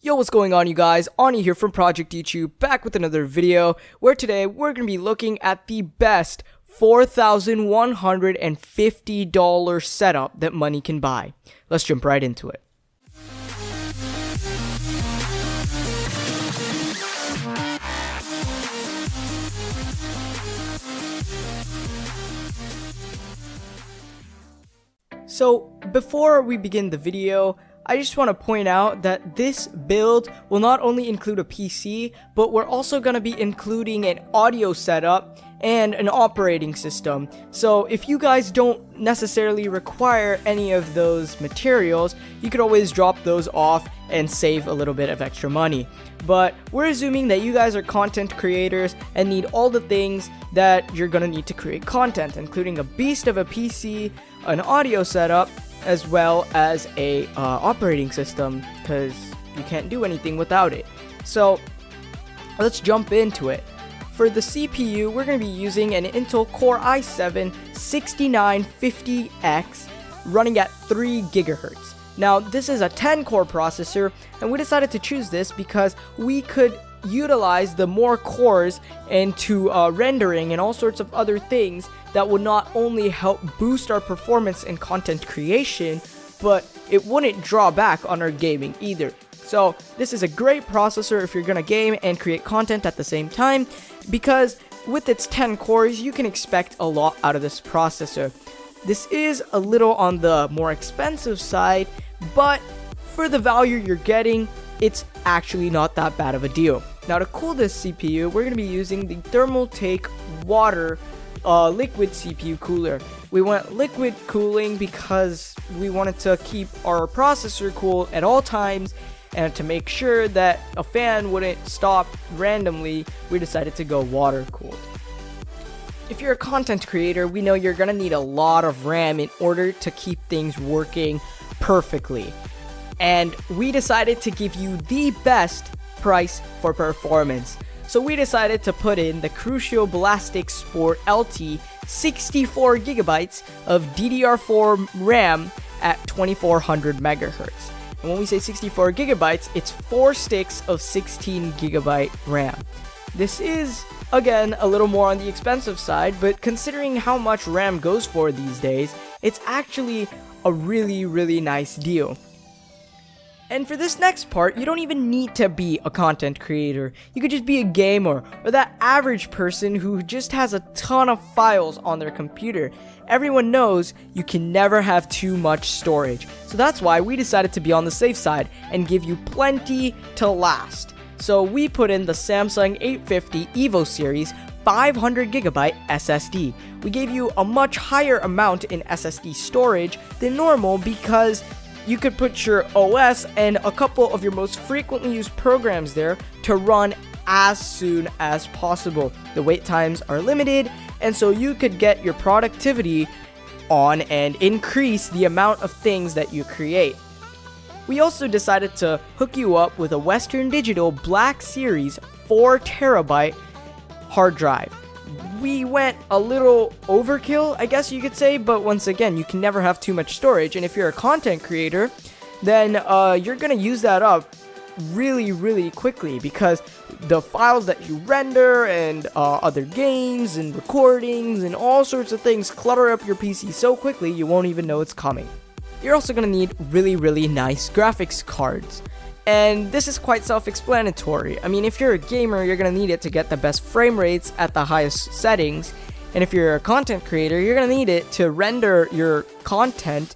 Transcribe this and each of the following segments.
Yo, what's going on, you guys? Ani here from Project YouTube, back with another video, where today we're going to be looking at the best $4,150 setup that money can buy. Let's jump right into it. So, before we begin the video, I just want to point out that this build will not only include a PC, but we're also going to be including an audio setup and an operating system. So if you guys don't necessarily require any of those materials, you could always drop those off and save a little bit of extra money. But we're assuming that you guys are content creators and need all the things that you're going to need to create content, including a beast of a PC, an audio setup, as well as a operating system, because you can't do anything without it. So let's jump into it. For the CPU, we're going to be using an Intel Core i7-6950X running at 3 GHz. Now this is a 10 core processor, and we decided to choose this because we could utilize the more cores into rendering and all sorts of other things that would not only help boost our performance in content creation, but it wouldn't draw back on our gaming either. So this is a great processor if you're gonna game and create content at the same time, because with its 10 cores you can expect a lot out of this processor. This is a little on the more expensive side, but for the value you're getting, it's actually not that bad of a deal. Now to cool this CPU, we're going to be using the Thermaltake water liquid CPU cooler. We went liquid cooling because we wanted to keep our processor cool at all times, and to make sure that a fan wouldn't stop randomly, we decided to go water cooled. If you're a content creator, we know you're going to need a lot of RAM in order to keep things working perfectly. And we decided to give you the best price for performance. So we decided to put in the Crucial Ballistic Sport LT 64GB of DDR4 RAM at 2400 MHz. And when we say 64GB, it's 4 sticks of 16GB RAM. This is, again, a little more on the expensive side, but considering how much RAM goes for these days, it's actually a really nice deal. And for this next part, you don't even need to be a content creator. You could just be a gamer, or that average person who just has a ton of files on their computer. Everyone knows you can never have too much storage. So that's why we decided to be on the safe side and give you plenty to last. So we put in the Samsung 850 EVO series 500GB SSD. We gave you a much higher amount in SSD storage than normal because you could put your OS and a couple of your most frequently used programs there to run as soon as possible. The wait times are limited, and so you could get your productivity on and increase the amount of things that you create. We also decided to hook you up with a Western Digital Black Series 4TB hard drive. We went a little overkill, I guess you could say, but once again, you can never have too much storage, and if you're a content creator, then you're gonna use that up really quickly, because the files that you render and other games and recordings and all sorts of things clutter up your PC so quickly you won't even know it's coming. You're also gonna need really nice graphics cards. And this is quite self-explanatory. I mean, if you're a gamer, you're going to need it to get the best frame rates at the highest settings. And if you're a content creator, you're going to need it to render your content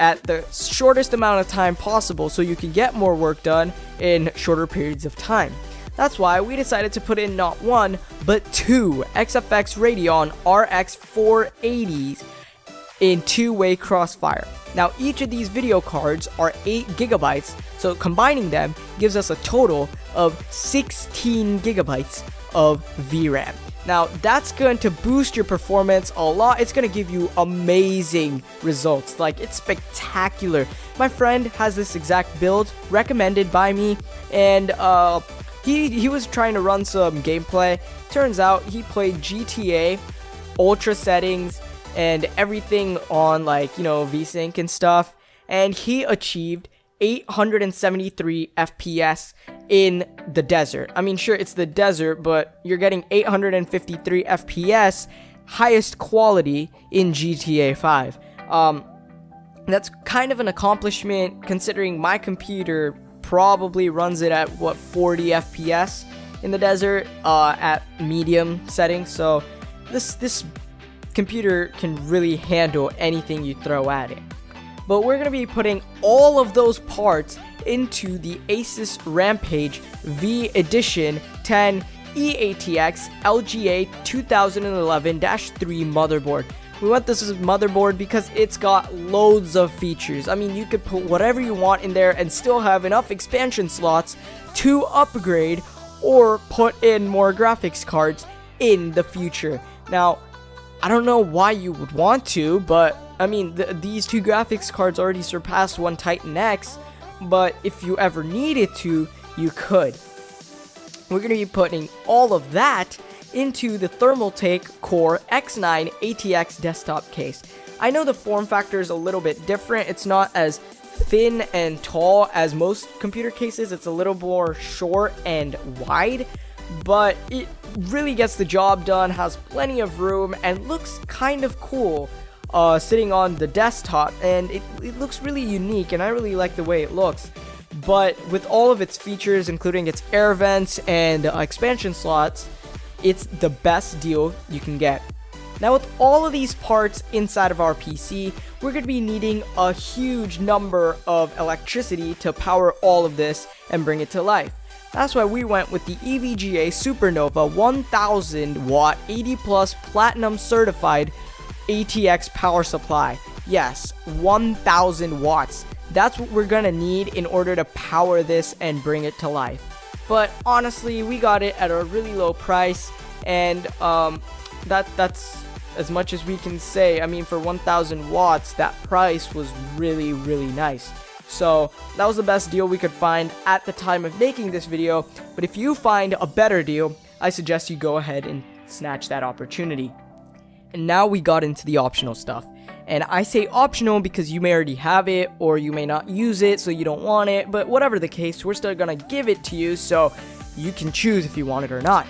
at the shortest amount of time possible so you can get more work done in shorter periods of time. That's why we decided to put in not one, but 2 XFX Radeon RX 480s in 2-way crossfire. Now each of these video cards are 8GB, so combining them gives us a total of 16GB of VRAM. Now that's going to boost your performance a lot. It's going to give you amazing results. Like, it's spectacular. My friend has this exact build recommended by me, and he was trying to run some gameplay. Turns out he played GTA ultra settings and everything on, like, you know, VSync and stuff, and he achieved 873 FPS in the desert. I mean, sure, it's the desert, but you're getting 853 FPS, highest quality in GTA 5. That's kind of an accomplishment considering my computer probably runs it at 40 FPS in the desert at medium settings. So this computer can really handle anything you throw at it. But we're going to be putting all of those parts into the Asus Rampage V Edition 10 EATX LGA 2011-3 motherboard. We want this as motherboard because it's got loads of features. I mean, you could put whatever you want in there and still have enough expansion slots to upgrade or put in more graphics cards in the future. Now, I don't know why you would want to, but I mean, these two graphics cards already surpassed one Titan X, but if you ever needed to, you could. We're going to be putting all of that into the Thermaltake Core X9 ATX desktop case. I know the form factor is a little bit different. It's not as thin and tall as most computer cases. It's a little more short and wide, but it really gets the job done, has plenty of room, and looks kind of cool sitting on the desktop, and it looks really unique, and I really like the way it looks. But with all of its features, including its air vents and expansion slots, it's the best deal you can get. Now, with all of these parts inside of our PC, we're going to be needing a huge number of electricity to power all of this and bring it to life. That's why we went with the EVGA Supernova 1000 watt 80 plus platinum certified ATX power supply. Yes, 1000 watts. That's what we're gonna need in order to power this and bring it to life. But honestly, we got it at a really low price, and that's as much as we can say. I mean, for 1000 watts, that price was really, really nice. So that was the best deal we could find at the time of making this video. But if you find a better deal, I suggest you go ahead and snatch that opportunity. And now we got into the optional stuff. And I say optional because you may already have it, or you may not use it, so you don't want it. But whatever the case, we're still gonna give it to you, so you can choose if you want it or not.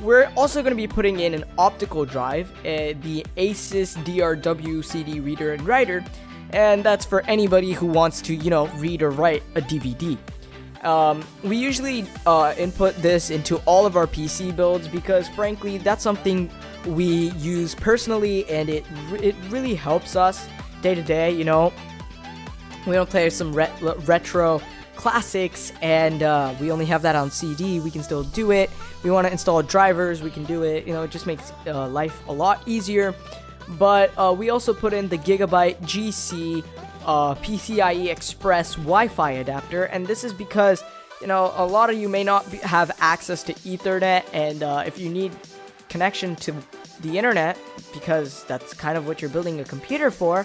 We're also going to be putting in an optical drive, the Asus DRW CD reader and writer, and that's for anybody who wants to, read or write a DVD. We usually input this into all of our PC builds because, frankly, that's something we use personally, and it really helps us day to day. We don't play some retro classics, and we only have that on CD. We can still do it. We want to install drivers, we can do it. It just makes life a lot easier. But we also put in the Gigabyte GC PCIe Express Wi-Fi adapter, and this is because a lot of you may not have access to Ethernet, and if you need connection to the internet, because that's kind of what you're building a computer for,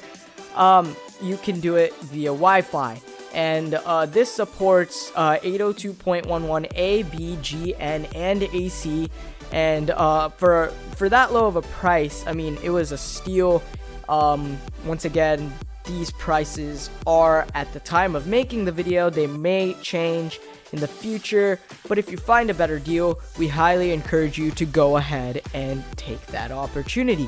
you can do it via Wi-Fi. And this supports 802.11a, B, G, N, and AC. And for that low of a price, I mean, it was a steal. Once again, these prices are at the time of making the video. They may change in the future, but if you find a better deal, we highly encourage you to go ahead and take that opportunity.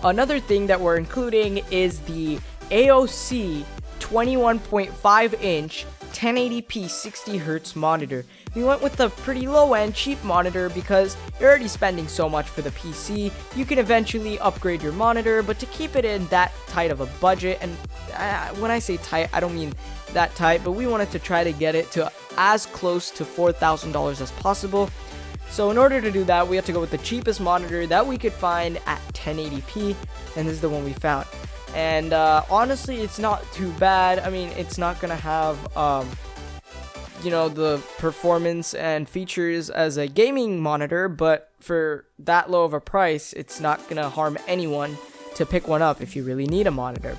Another thing that we're including is the AOC 21.5 inch 1080p 60Hz monitor. We went with a pretty low end cheap monitor because you're already spending so much for the PC. You can eventually upgrade your monitor, but to keep it in that tight of a budget, and when I say tight, I don't mean that tight, but we wanted to try to get it to as close to $4,000 as possible. So in order to do that, we have to go with the cheapest monitor that we could find at 1080p, and this is the one we found. And honestly, it's not too bad. I mean, it's not gonna have the performance and features as a gaming monitor, but for that low of a price, it's not gonna harm anyone to pick one up if you really need a monitor.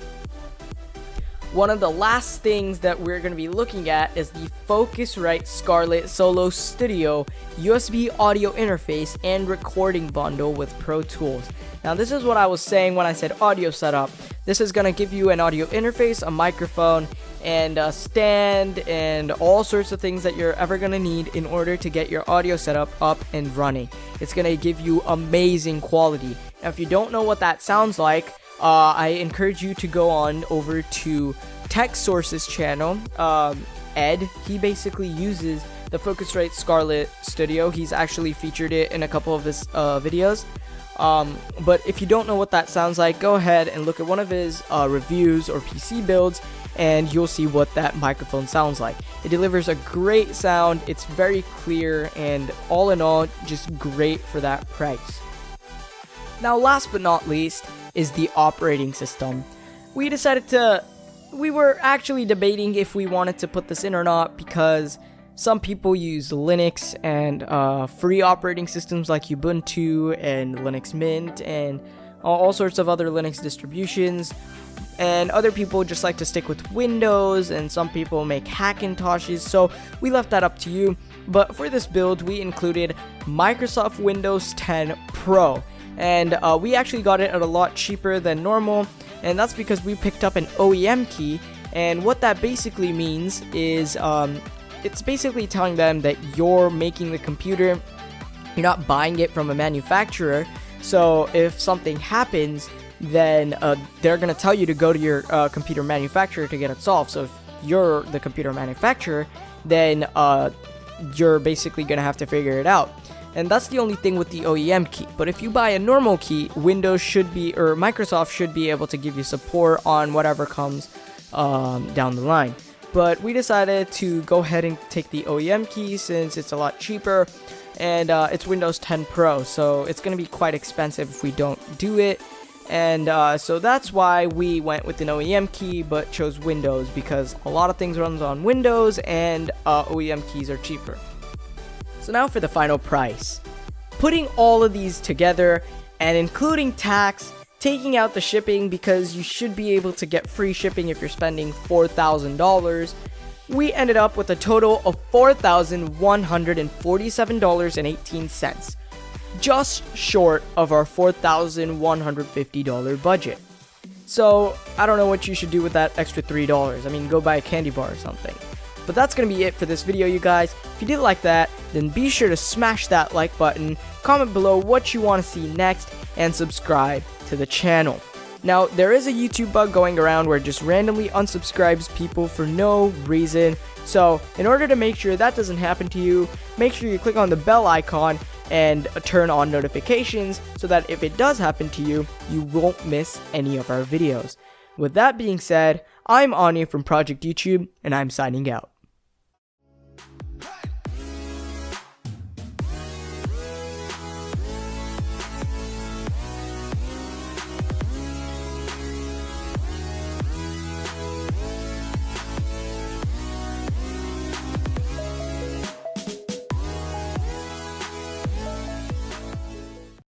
One of the last things that we're going to be looking at is the Focusrite Scarlett Solo Studio USB audio interface and recording bundle with Pro Tools. Now, this is what I was saying when I said audio setup. This is going to give you an audio interface, a microphone, and a stand and all sorts of things that you're ever gonna need in order to get your audio setup up and running. It's gonna give you amazing quality. Now, if you don't know what that sounds like, I encourage you to go on over to Tech Source's channel. Ed, he basically uses the Focusrite Scarlett Studio. He's actually featured it in a couple of his videos. But if you don't know what that sounds like, go ahead and look at one of his reviews or PC builds, and you'll see what that microphone sounds like. It delivers a great sound, it's very clear, and all in all, just great for that price. Now, last but not least is the operating system. We were actually debating if we wanted to put this in or not, because some people use Linux and free operating systems like Ubuntu and Linux Mint and all sorts of other Linux distributions. And other people just like to stick with Windows, and some people make Hackintoshes, so we left that up to you. But for this build, we included Microsoft Windows 10 Pro, and we actually got it at a lot cheaper than normal, and that's because we picked up an OEM key. And what that basically means is it's basically telling them that you're making the computer, you're not buying it from a manufacturer. So if something happens, then they're going to tell you to go to your computer manufacturer to get it solved. So if you're the computer manufacturer, then you're basically going to have to figure it out. And that's the only thing with the OEM key. But if you buy a normal key, Windows should be, or Microsoft should be able to give you support on whatever comes down the line. But we decided to go ahead and take the OEM key since it's a lot cheaper, and it's Windows 10 Pro, so it's going to be quite expensive if we don't do it. And so that's why we went with an OEM key but chose Windows, because a lot of things runs on Windows, and OEM keys are cheaper. So now for the final price. Putting all of these together and including tax, taking out the shipping, because you should be able to get free shipping if you're spending $4,000, we ended up with a total of $4,147.18. Just short of our $4,150 budget. So I don't know what you should do with that extra $3. I mean, go buy a candy bar or something. But that's going to be it for this video, you guys. If you did like that, then be sure to smash that like button, comment below what you want to see next, and subscribe to the channel. Now, there is a YouTube bug going around where it just randomly unsubscribes people for no reason. So in order to make sure that doesn't happen to you, make sure you click on the bell icon and turn on notifications so that if it does happen to you, you won't miss any of our videos. With that being said, I'm Anya from Project YouTube, and I'm signing out.